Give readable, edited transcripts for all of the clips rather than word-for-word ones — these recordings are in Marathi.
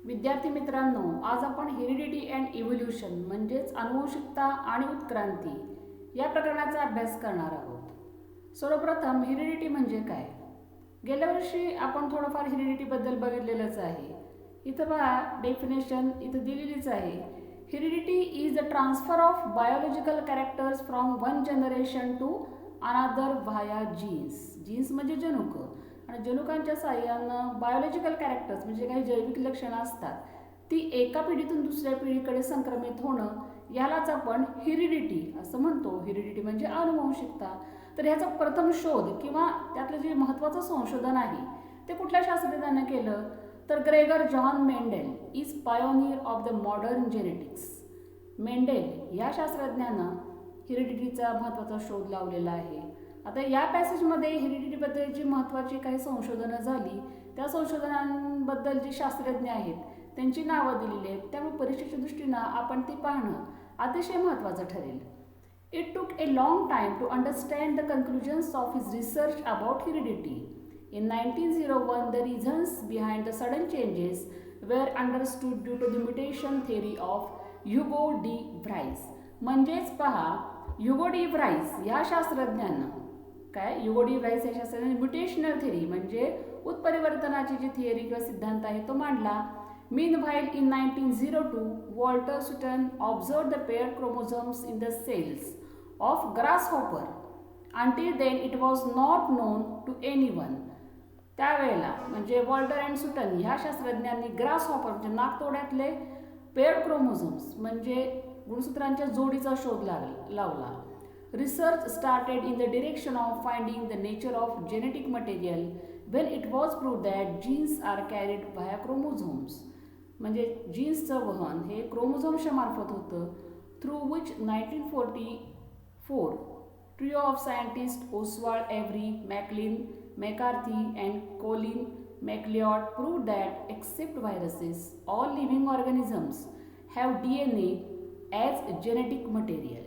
विद्यार्थी मित्रांनो, आज आपण हेरिडिटी अँड इव्होल्यूशन म्हणजेच आनुवंशिकता आणि उत्क्रांती या प्रकरणाचा अभ्यास करणार आहोत. सर्वप्रथम हेरिडिटी म्हणजे काय? गेल्या वर्षी आपण थोडंफार हेरिडिटीबद्दल बघितलेलंच आहे. इथं पहा डेफिनेशन इथं दिलेलीच आहे. Heredity is the transfer of biological characters from one generation to another via genes. Genes म्हणजे जनुक आणि जनुकांच्या साहाय्यानं बायोलॉजिकल कॅरेक्टर्स म्हणजे काही जैविक लक्षणं असतात ती एका पिढीतून दुसऱ्या पिढीकडे संक्रमित होणं यालाच आपण हेरिडिटी असं म्हणतो. हेरिडिटी म्हणजे आनुवंशिकता. तर ह्याचा प्रथम शोध किंवा त्यातलं जे महत्त्वाचं संशोधन आहे ते कुठल्या शास्त्रज्ञानं केलं तर Gregor John Mendel is pioneer of the modern genetics. Mendel या शास्त्रज्ञानं हेरिडिटीचा महत्त्वाचा शोध लावलेला आहे. आता या पॅसेजमध्ये हेरिडिटीबद्दल जी महत्त्वाची काही संशोधनं झाली त्या संशोधनांबद्दल जे शास्त्रज्ञ आहेत त्यांची नावं दिलेली आहेत, त्यामुळे परीक्षेच्या दृष्टीनं आपण ती पाहणं अतिशय महत्त्वाचं ठरेल. It took a long time to understand the conclusions of his research about heredity. In 1901, the reasons behind the sudden changes were understood due to the mutation theory of Hugo de Vries. म्हणजेच पहा, ह्युगो डी व्राईस या शास्त्रज्ञानं ह्युगो डी व्राईस या शास्त्रज्ञाने म्युटेशनल थेरी म्हणजे उत्परिवर्तनाची जी थिअरी किंवा सिद्धांत आहे तो मांडला. Meanwhile, in 1902, Walter Sutton observed the paired chromosomes in the cells of grasshopper. Until then, it was not known to anyone. त्यावेळेला म्हणजे वॉल्टर अँड सुटन ह्या शास्त्रज्ञांनी ग्रासहॉपर म्हणजे नाकतोड्यातले पेअर्ड क्रोमोझोम्स म्हणजे गुणसूत्रांच्या जोडीचा शोध लावला. Research started in the direction of finding the nature of genetic material when it was prove that genes are carried via chromosomes. म्हणजे जीन्सचं वहन हे क्रोमोझोम्सच्या मार्फत होतं. Through which 1944 trio of scientists Oswald Avery, Maclean McCarthy and Colin MacLeod proved that except viruses, all living organisms have DNA as genetic material.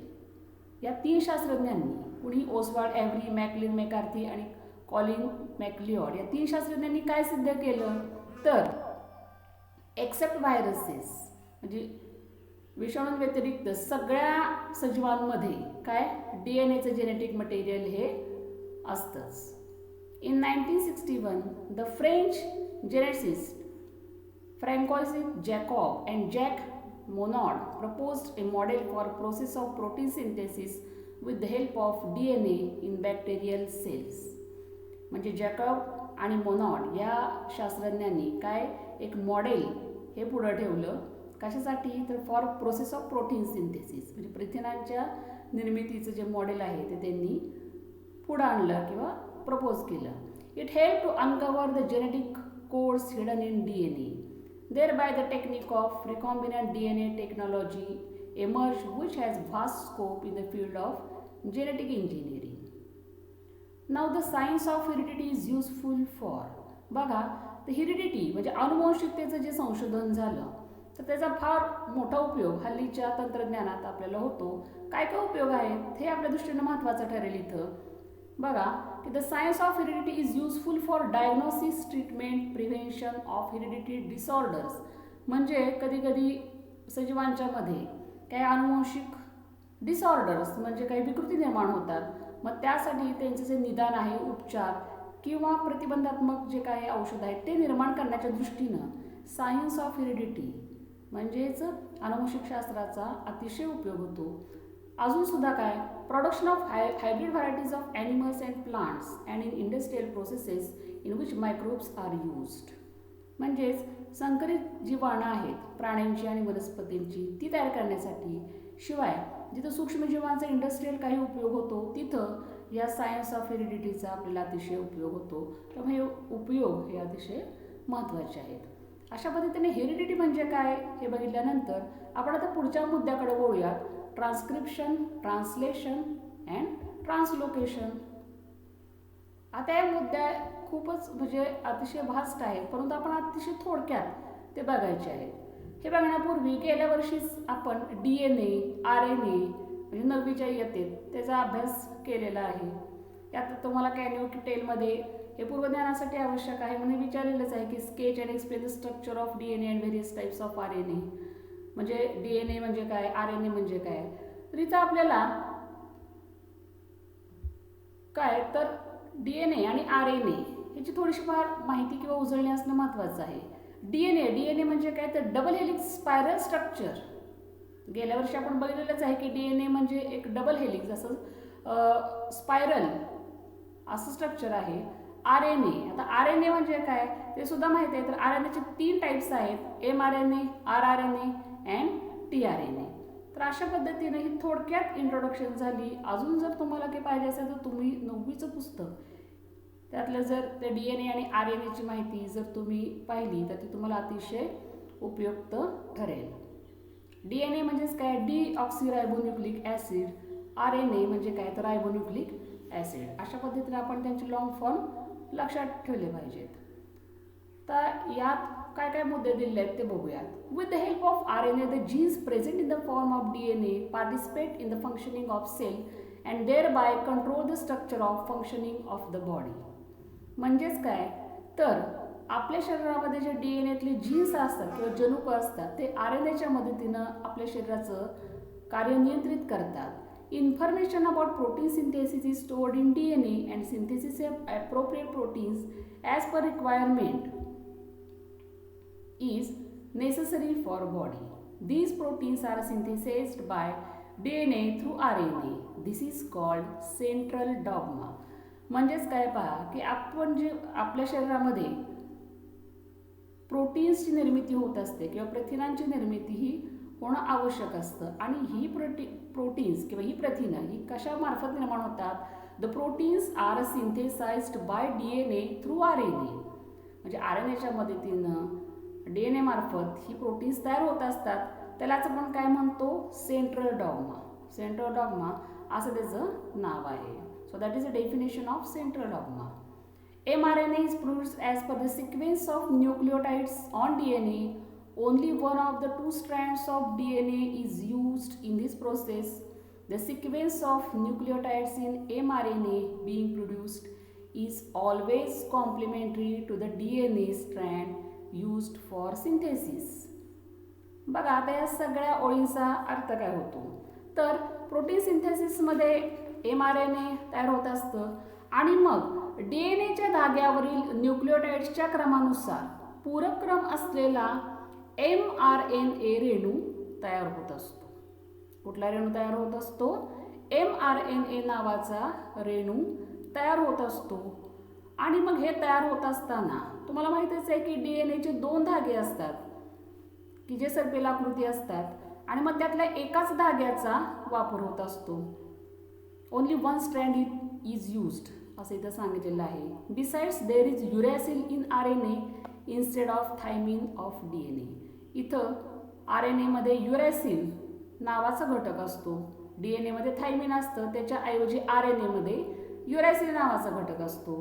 या तीन शास्त्रज्ञांनी कुणी ओसवाल्ड ॲव्हरी, मॅकलिन मॅकार्थी आणि कॉलिन मॅकलिऑड या तीन शास्त्रज्ञांनी काय सिद्ध केलं तर एक्सेप्ट व्हायरसेस म्हणजे विषाणूंव्यतिरिक्त सगळ्या सजीवांमध्ये काय DNA जेनेटिक मटेरियल हे असतंच. In 1961, the French geneticists Francois Jacob and Jacques Monod proposed a model for process of protein synthesis with the help of DNA in bacterial cells. म्हणजे जॅकब आणि मोनॉड या शास्त्रज्ञांनी काय एक मॉडेल हे पुढं ठेवलं. कशासाठी तर for process of protein synthesis म्हणजे प्रथिनांच्या निर्मितीचं जे मॉडेल आहे ते त्यांनी पुढं आणलं किंवा प्रपोज केलं. It help to uncover the genetic codes hidden in DNA. Thereby the technique of recombinant DNA technology emerged which has vast scope in the field of genetic engineering. Now the science of heredity is useful for. बघा, तर हेरिडिटी म्हणजे आनुवंशिकतेचं जे संशोधन झालं तर त्याचा फार मोठा उपयोग हल्लीच्या तंत्रज्ञानात आपल्याला होतो. काय काय उपयोग आहेत हे आपल्या दृष्टीनं महत्त्वाचं ठरेल. इथं बघा की the science of heredity is useful for diagnosis, treatment, prevention of heredity disorders. म्हणजे कधी कधी सजीवांच्या मध्ये काही आनुवंशिक डिसऑर्डर्स म्हणजे काही विकृती निर्माण होतात. मग त्यासाठी त्यांचं जे निदान आहे, उपचार किंवा प्रतिबंधात्मक जे काही औषध आहेत ते निर्माण करण्याच्या दृष्टीनं सायन्स ऑफ हेरिडिटी म्हणजेच आनुवंशिकशास्त्राचा अतिशय उपयोग होतो. अजूनसुद्धा काय production of hybrid varieties of animals and plants and in industrial processes in which microbes are used. म्हणजेच संकरित जी वाणं आहेत प्राण्यांची आणि वनस्पतींची ती तयार करण्यासाठी, शिवाय जिथं सूक्ष्मजीवांचा इंडस्ट्रियल काही उपयोग होतो तिथं या सायन्स ऑफ हेरिडिटीचा आपल्याला अतिशय उपयोग होतो. त्यामुळे हे उपयोग हे अतिशय महत्त्वाचे आहेत. अशा पद्धतीने हेरिडिटी म्हणजे काय हे बघितल्यानंतर आपण आता पुढच्या मुद्द्याकडे वळूयात. Transcription, translation and translocation. आता या मुद्द्या खूपच म्हणजे अतिशय व्हास्ट आहेत, परंतु आपण अतिशय थोडक्यात ते बघायचे आहेत. हे बघण्यापूर्वी गेल्या वर्षीच आपण DNA, RNA म्हणजे 9वीच्या इयत्तेत त्याचा अभ्यास केलेला आहे. यात तुम्हाला कॅन्यू टेलमध्ये हे पूर्वज्ञानासाठी आवश्यक आहे म्हणून विचारलेलंच आहे की sketch and explain the structure of DNA and various types of RNA. म्हणजे DNA म्हणजे काय, RNA म्हणजे काय. तर इथं आपल्याला काय तर DNA आणि RNA ह्याची थोडीशी फार माहिती किंवा उजळणी असणं महत्त्वाचं आहे. DNA म्हणजे काय तर डबल हेलिक्स स्पायरल स्ट्रक्चर. गेल्या वर्षी आपण बघितलेलंच आहे की DNA म्हणजे एक डबल हेलिक्स असं स्पायरल असं स्ट्रक्चर आहे. RNA, आता RNA म्हणजे काय ते सुद्धा माहिती आहे. तर RNAचे 3 टाईप्स आहेत, mRNA, rRNA अँड tRNA. तर अशा पद्धतीने ही थोडक्यात इंट्रोडक्शन झाली. अजून जर तुम्हाला काही पाहिजे असेल तर तुम्ही 9वीचं पुस्तक त्यातलं जर ते DNA आणि RNAची माहिती जर तुम्ही पाहिली तर ती तुम्हाला अतिशय उपयुक्त ठरेल. DNA म्हणजेच काय, डीऑक्सिरायबोन्यूक्लिक ॲसिड. RNA म्हणजे काय तर रायबोन्यूक्लिक ॲसिड. अशा पद्धतीने आपण त्यांचे लॉंग फॉर्म लक्षात ठेवले पाहिजेत. तर यात काय काय मुद्दे दिले आहेत ते बघूयात. With the help of RNA the genes present in the form of DNA participate in the functioning of cell and thereby control the structure of functioning of the body. म्हणजेच काय तर आपल्या शरीरामध्ये जे DNAतले जीन्स असतात किंवा जनुक असतात ते RNAच्या मदतीनं आपल्या शरीराचं कार्य नियंत्रित करतात. Information about protein synthesis is stored in DNA and synthesis of appropriate proteins as per requirement is necessary for body. These proteins are synthesized by DNA through RNA. This is called central dogma. म्हणजेच काय पहा की आपण जे आपल्या शरीरामध्ये प्रोटीन्सची निर्मिती होत असते किंवा प्रथिनांची निर्मिती ही होणं आवश्यक असतं आणि ही प्रोटीन्स किंवा ही प्रथिनं ही कशामार्फत निर्माण होतात. The proteins are synthesised by DNA through RNA. म्हणजे RNAच्या मदतीनं DNA मार्फत ही प्रोटीन्स तयार होत असतात. त्यालाच आपण काय म्हणतो, सेंट्रल डॉग्मा. सेंट्रल डॉग्मा असं त्याचं नाव आहे. So that is a definition of central dogma. mRNA is produced as per the sequence of nucleotides on DNA. Only one of the 2 strands of DNA is used in this process. The sequence of nucleotides in mRNA being produced is always complementary to the DNA strand used for synthesis. बघा आता या सगळ्या ओळींचा अर्थ काय होतो. तर प्रोटीन सिंथेसिसमध्ये mRNA तयार होत असतं आणि मग DNAच्या धाग्यावरील न्यूक्लिओटाइड्सच्या क्रमानुसार पूरक क्रम असलेला mRNA रेणू तयार होत असतो. कुठला रेणू तयार होत असतो, mRNA नावाचा रेणू तयार होत असतो. आणि मग हे तयार होत असताना तुम्हाला माहितीच आहे की DNAचे 2 धागे असतात की जे सर्पिलाकृती असतात आणि मग त्यातल्या एकाच धाग्याचा वापर होत असतो. Only one strand is used असं इथं सांगितलेलं आहे. Besides there is uracil in RNA instead of thymine of DNA. इथं RNAमध्ये युरॅसिल नावाचा घटक असतो, DNAमध्ये थायमिन असतं, त्याच्याऐवजी RNAमध्ये युरॅसिल नावाचा घटक असतो.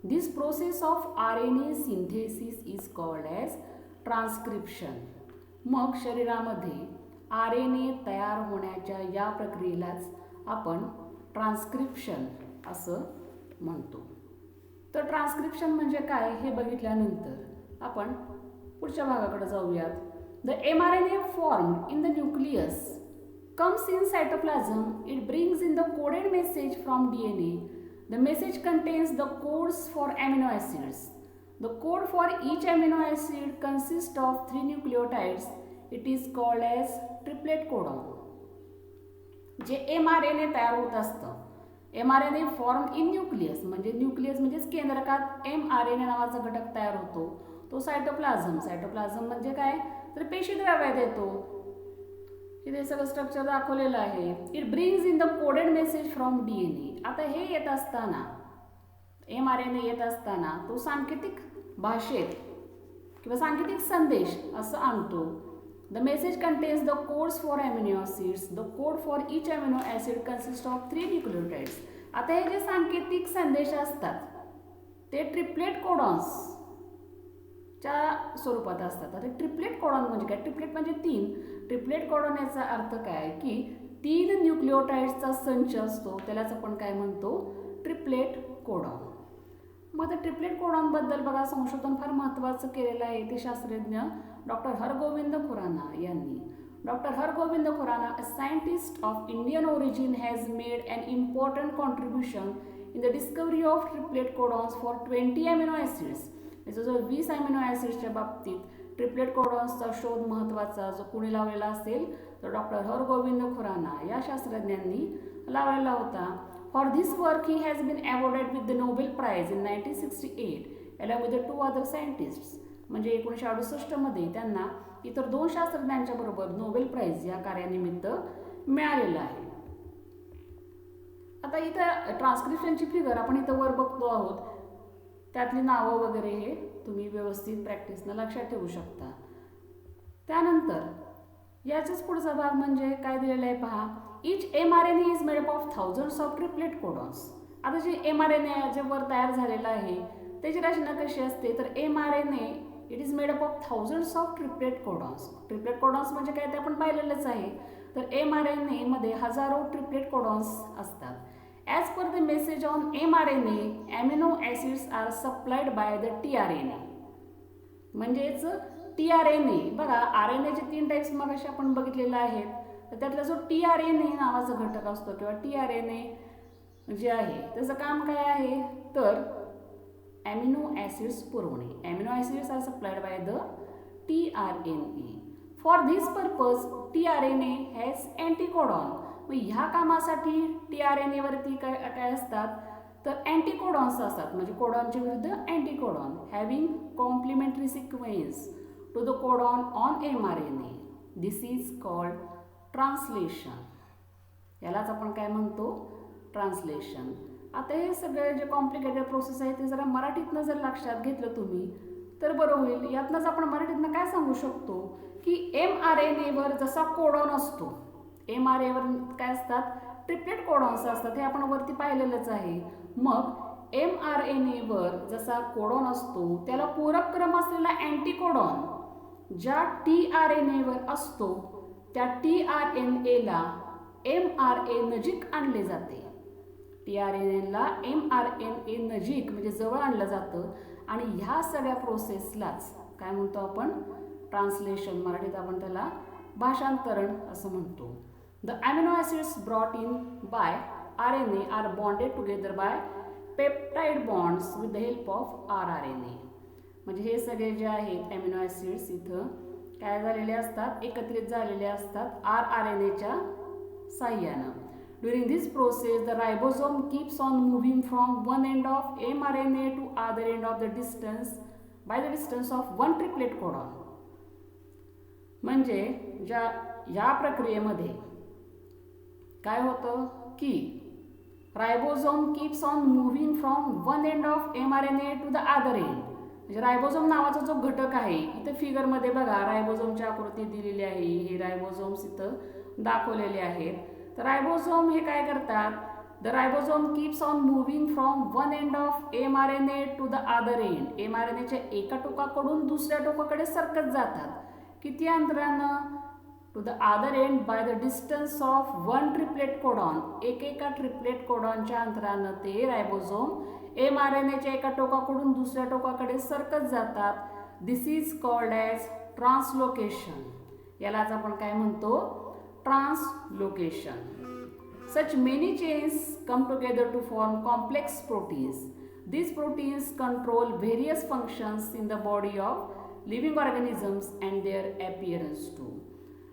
This process of RNA synthesis is called as transcription. मग शरीरामध्ये RNA तयार होण्याच्या या प्रक्रियेलाच आपण ट्रान्स्क्रिप्शन असं म्हणतो. तर ट्रान्स्क्रिप्शन म्हणजे काय हे बघितल्यानंतर आपण पुढच्या भागाकडे जाऊयात. The mRNA formed in the nucleus comes in cytoplasm. It brings in the coded message from DNA. The message contains the codes for amino acids. The code for each amino acid consists of 3 nucleotides. It is called as triplet codon. जे mRNA तयार होत असतं, mRNA फॉर्म इन न्यूक्लियस म्हणजे न्यूक्लियस म्हणजेच केंद्रकात mRNA नावाचा घटक तयार होतो. तो सायटोप्लाझम. सायटोप्लाझम म्हणजे काय तर पेशीद्रव्यात येतो. इथे सगळं स्ट्रक्चर दाखवलेलं आहे. It brings in the coded message from DNA. आता हे येत असताना mRNA येत असताना तो सांकेतिक भाषेत किंवा सांकेतिक संदेश असं आणतो. The message contains the codes for amino acids. The code for each amino acid consists of 3 nucleotides. आता हे जे सांकेतिक संदेश असतात ते ट्रिपलेट कोडॉन्स च्या स्वरूपात असतात. आता ट्रिपलेट कोडॉन म्हणजे काय, ट्रिपलेट म्हणजे 3. ट्रिपलेट कोडॉन याचा अर्थ काय की 3 न्यूक्लिओटाइड्सचा संच असतो, त्यालाच आपण काय म्हणतो ट्रिपलेट कोडॉन. मग आता ट्रिपलेट कोडॉनबद्दल बघा संशोधन फार महत्त्वाचं केलेलं आहे ते शास्त्रज्ञ डॉक्टर हरगोविंद खुराना यांनी. Dr. Hargobind Khurana, a scientist of Indian origin, has made an important contribution in the discovery of triplet codons for 20 amino acids. जो 20 अमिनो ॲसिड्सच्या बाबतीत ट्रिपलेट कोडॉन्सचा शोध महत्त्वाचा जो कुणी लावलेला असेल तर डॉक्टर हरगोविंद खुराना या शास्त्रज्ञांनी लावलेला होता. For this work he has been awarded with the Nobel prize in 1968 along with the 2 other scientists. म्हणजे 1968मध्ये त्यांना इतर 2 शास्त्रज्ञांच्या बरोबर नोबेल प्राइज या कार्यानिमित्त मिळालेलं आहे. आता इथं ट्रान्स्क्रिप्शनची फिगर आपण इथं वर बघतो आहोत, त्यातली नावं वगैरे हे तुम्ही व्यवस्थित प्रॅक्टिसनं लक्षात ठेवू शकता. त्यानंतर याचाच पुढचा भाग म्हणजे काय दिलेलं आहे पहा. इच mRNA is made up of thousands of triplet codons. आता जे mRNA जे वर तयार झालेलं आहे त्याची रचना कशी असते तर mRNA it is made up of thousands of triplet codons. Triplet codons म्हणजे काय ते आपण पाहिलेलंच आहे. तर mRNA मध्ये हजारो ट्रिपलेट कोडॉन्स असतात. As per the message on mRNA amino acids are supplied by the tRNA. म्हणजेच tRNA बघा RNAचे 3 टाईप्स मगाशी आपण बघितलेले आहेत. तर त्यातला जो tRNA नावाचा घटक असतो किंवा tRNA जे आहे त्याचं काम काय आहे तर amino acids पुरवणे. Amino acids are supplied by the tRNA. For this purpose tRNA has anticodon. मग ह्या कामासाठी tRNA वरती काय असतात तर अँटीकोडॉन्स असतात. म्हणजे कोडॉनच्या विरुद्ध anticodon having complementary sequence to the codon on mRNA. This is called translation. यालाच आपण काय म्हणतो ट्रान्सलेशन. आता हे सगळे जे कॉम्प्लिकेटेड प्रोसेस आहे ते जरा मराठीतनं जर लक्षात घेतलं तुम्ही तर बरं होईल. यातनंच आपण मराठीतनं काय सांगू शकतो की mRNAवर जसा कोडॉन असतो, mRNAवर काय असतात ट्रिपलेट कोडॉन्स असतात, हे आपण वरती पाहिलेलंच आहे. मग mRNAवर जसा कोडॉन असतो त्याला पूरक क्रम असलेला अँटीकोडॉन ज्या tRNAवर असतो त्या tRNAला mRNA नजीक आणले जाते. tRNAला mRNA नजीक म्हणजे जवळ आणलं जातं आणि ह्या सगळ्या प्रोसेसलाच काय म्हणतो आपण ट्रान्सलेशन. मराठीत आपण त्याला भाषांतरण असं म्हणतो. The amino acids brought in by RNA are bonded together by peptide bonds with the help of rRNA. म्हणजे हे सगळे जे आहेत अमिनो ॲसिड्स इथं काय झालेले असतात एकत्रित झालेले असतात rRNAच्या साह्यानं. During this process, the ribosome keeps on moving from one end of mRNA to other end of the distance by the distance of one triplet codon. म्हणजे या प्रक्रियेमध्ये काय होतं की ribosome keeps on moving from one end of mRNA to the other end. म्हणजे रायबोझोम नावाचा जो घटक आहे इथं फिगरमध्ये बघा रायबोझोमची आकृती दिलेली आहे. हे रायबोझोम्स इथं दाखवलेले आहेत. तर रायबोझोम हे काय करतात the ribosome keeps on moving from one end of mRNA to the other end. mRNAच्या एका टोकाकडून दुसऱ्या टोकाकडे सरकत जातात. किती अंतरानं to the other end by the distance of one triplet codon. एकेका ट्रिपलेट कोडॉनच्या अंतरानं ते रायबोझोम mRNAच्या एका टोकाकडून दुसऱ्या टोकाकडे सरकत जातात. This is called as translocation. यालाच आपण काय म्हणतो translocation. Such many chains come together to form complex proteins. These proteins control various functions in the body of living organisms and their appearance too.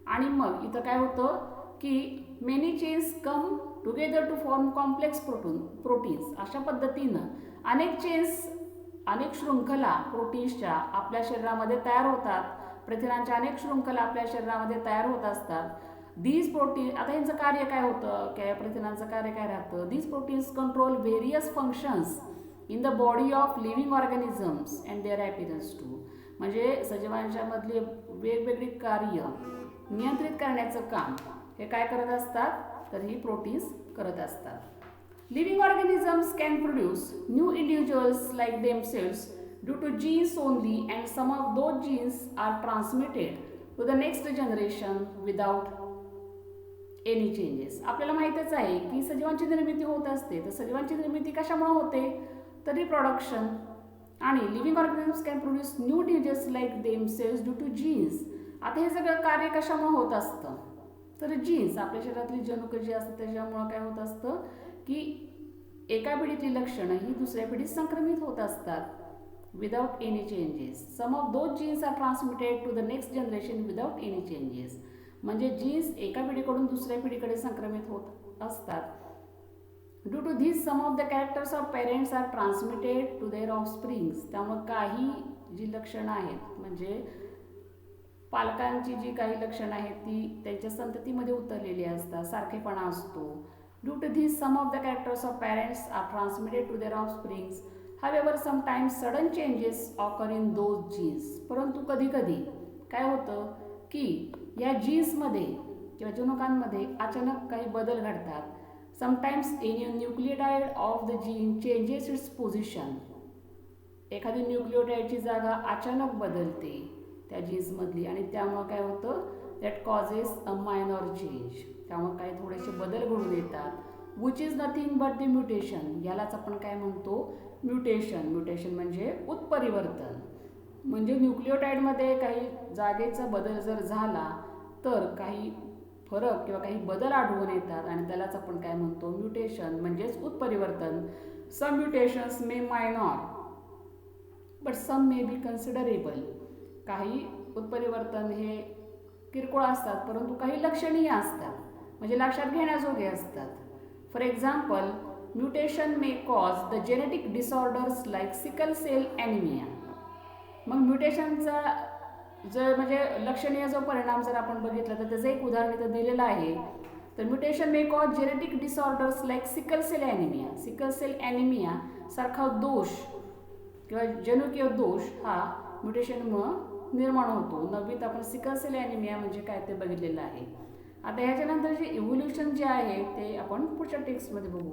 आणि मग इथं काय होतं की many chains come together to form complex proteins. अशा पद्धतीनं अनेक चेन्स अनेक शृंखला प्रोटीन्सच्या आपल्या शरीरामध्ये तयार होतात. प्रथिनांच्या अनेक शृंखला आपल्या शरीरामध्ये तयार होत असतात. दीज प्रोटीन आता यांचं कार्य काय होतं काय प्रथिनांचं कार्य काय राहतं. These proteins control various functions in the body of living organisms and their appearance too. म्हणजे सजीवांच्या मधले वेगवेगळी कार्य नियंत्रित करण्याचं काम हे काय करत असतात तर ही प्रोटीन्स करत असतात. Living organisms can produce new individuals like themselves due to genes only and some of those genes are transmitted to the next generation without any changes. आपल्याला माहीतच आहे की सजीवांची निर्मिती होत असते. तर सजीवांची निर्मिती कशामुळे होते तर रिप्रोडक्शन. आणि living organisms can produce new disease like themselves due to genes. आता हे सगळं कार्य कशामुळे होत असतं, तर जीन्स आपल्या शरीरातली जनुकं जी असतात त्याच्यामुळं काय होत असतं की एका पिढीतली लक्षणं ही दुसऱ्या पिढीत संक्रमित होत असतात without any changes. Some of those genes are transmitted to the next generation without any changes. म्हणजे जीन्स एका पिढीकडून दुसऱ्या पिढीकडे संक्रमित होत असतात. Due to this some of the characters of parents are transmitted to their offsprings. त्यामुळे काही जी लक्षणं आहेत म्हणजे पालकांची जी काही लक्षणं आहेत ती त्यांच्या संततीमध्ये उतरलेली असतात, सारखेपणा असतो. Due to this some of the characters of parents are transmitted to their offsprings. However sometimes sudden changes occur in those genes. परंतु कधी कधी काय होतं की या जीन्समध्ये किंवा जनुकांमध्ये अचानक काही बदल घडतात. Sometimes any nucleotide of the gene changes it's position. एखादी न्यूक्लियोटाइडची जागा अचानक बदलते त्या जीन्समधली आणि त्यामुळं काय होतं, that causes a minor change. त्यामुळे काही थोडेसे बदल घडून येतात. Which is nothing but the mutation. यालाच आपण काय म्हणतो, म्युटेशन. म्युटेशन म्हणजे उत्परिवर्तन. म्हणजे न्यूक्लियोटाइडमध्ये काही जागेचा बदल जर झाला तर काही फरक किंवा काही बदल आढळून येतात आणि त्यालाच आपण काय म्हणतो, म्युटेशन म्हणजेच उत्परिवर्तन. Some mutations may minor but some may be considerable. काही उत्परिवर्तन हे किरकोळ असतात परंतु काही लक्षणीय असतात म्हणजे लक्षात घेण्याजोगे असतात. For example, mutation may cause the genetic disorders like sickle cell anaemia. मग म्युटेशनचा जर म्हणजे लक्षणीय जो परिणाम जर आपण बघितला तर त्याचं एक उदाहरण इथं दिलेलं आहे. तर mutation may cause genetic disorders like sickle cell anaemia. Sickle cell anaemia सारखा दोष किंवा जनुकीय दोष हा म्युटेशनमुळं निर्माण होतो. 9वीत आपण सिकल सेल ॲनिमिया म्हणजे काय ते बघितलेलं आहे. आता ह्याच्यानंतर जे इव्होल्युशन जे आहे ते आपण पुढच्या टेक्स्टमध्ये बघू.